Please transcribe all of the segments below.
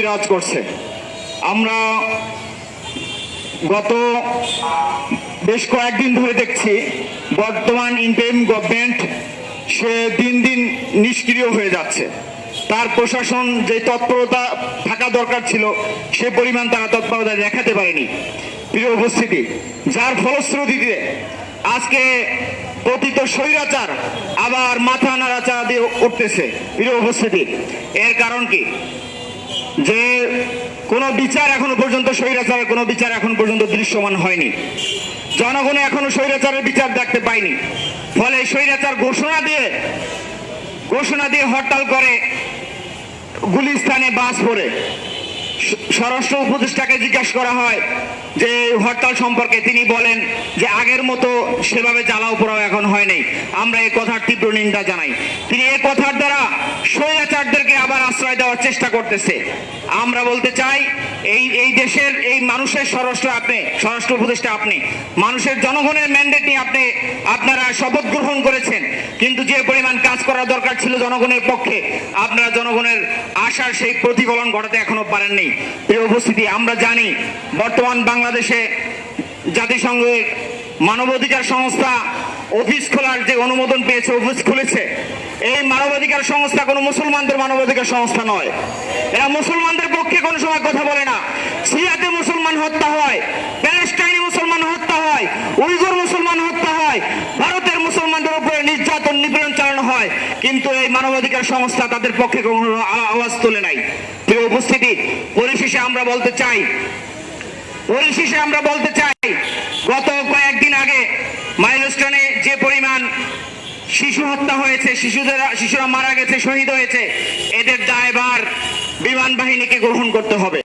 বিরাজ করছে। আমরা গত বেশ কয়েকদিন ধরে দেখছি বর্তমান ইন্টারিম গভর্নমেন্ট সে দিন দিন নিষ্ক্রিয় হয়ে যাচ্ছে। তার প্রশাসন যে তৎপরতা থাকা দরকার ছিল সে পরিমাণ তারা তৎপরতা দেখাতে পারেনি। প্রিয় উপস্থিতি, যার ফলশ্রুতিতে আজকে পতিত স্বৈরাচার আবার মাথা নাড়াচাড়া দিয়ে উঠতেছে। প্রিয় উপস্থিতি, এর কারণ কি? যে কোনো বিচার এখনো পর্যন্ত, স্বৈরাচারের কোনো বিচার এখন পর্যন্ত দৃশ্যমান হয়নি। জনগণ এখনো স্বৈরাচারের বিচার দেখতে পায়নি। ফলে স্বৈরাচার ঘোষণা দিয়ে হরতাল করে, গুলিস্তানে বাস পড়ে। স্বরাষ্ট্র উপদেষ্টাকে জিজ্ঞাসা করা হয় যে হরতাল সম্পর্কে, তিনি বলেন যে আগের মতো সেভাবে জ্বালাও পোড়াও এখন হয় নাই। আমরা এই কথার তীব্র নিন্দা জানাই। তিনি এই কথার দ্বারা স্বৈরাচারদেরকে আবার আশ্রয় দেওয়ার চেষ্টা করতেছে। আমরা বলতে চাই, এই দেশের এই মানুষের স্বরাষ্ট্র উপদেষ্টা আপনি, মানুষের জনগণের ম্যান্ডেট নিয়ে আপনারা শপথ গ্রহণ করেছেন, কিন্তু যে পরিমাণ কাজ করা দরকার ছিল জনগণের পক্ষে, আপনারা জনগণের আশার সেই প্রতিফলন ঘটাতে এখনো পারেননি। এই উপস্থিতি, আমরা জানি বর্তমান বাংলাদেশে জাতিসংঘের মানবাধিকার সংস্থা অফিস খোলার যে অনুমোদন পেয়েছে, অফিস খুলেছে। এই মানবাধিকার সংস্থা কোনো মুসলমানদের মানবাধিকার সংস্থা নয়। এরা মুসলমানদের পক্ষে কোনো সময় কথা বলে না। সিরিয়াতে মুসলমান হত্যা হয়, প্যালেস্টাইনে মুসলমান হত্যা হয়, উইগুর মুসলমান হত্যা হয়, ভারতের মুসলমানদের উপরে নির্যাতন নিপীড়ন চালানো হয়, কিন্তু এই মানবাধিকার সংস্থা তাদের পক্ষে কোনো আওয়াজ তোলে নাই। প্রিয় উপস্থিতি, পরিশেষে আমরা বলতে চাই গত কয়েকদিন আগে মাইলস্টোনে যে পরিমাণ শিশু হত্যা হয়েছে, শিশুরা মারা গেছে, শহীদ হয়েছে, এদের দায়ভার বিমান বাহিনীকে গ্রহণ করতে হবে।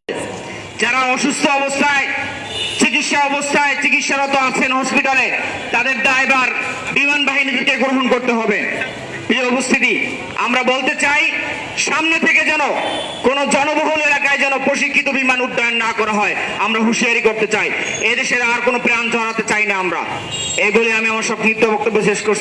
যারা অসুস্থ অবস্থায় চিকিৎসারত আছেন হসপিটালে, তাদের দায়ভার বিমান বাহিনীকে গ্রহণ করতে হবে। প্রিয় উপস্থিতি, আমরা বলতে চাই, সামনে থেকে যেন কোন জনবহুল এলাকায় যেন প্রশিক্ষিত বিমান উড্ডয়ন না করা হয়, আমরা হুঁশিয়ারি করতে চাই। এদেশের আর কোনো প্রাণ জড়াতে চাই না আমরা। এই বলে আমি আমার সংক্ষিপ্ত বক্তব্য শেষ করছি।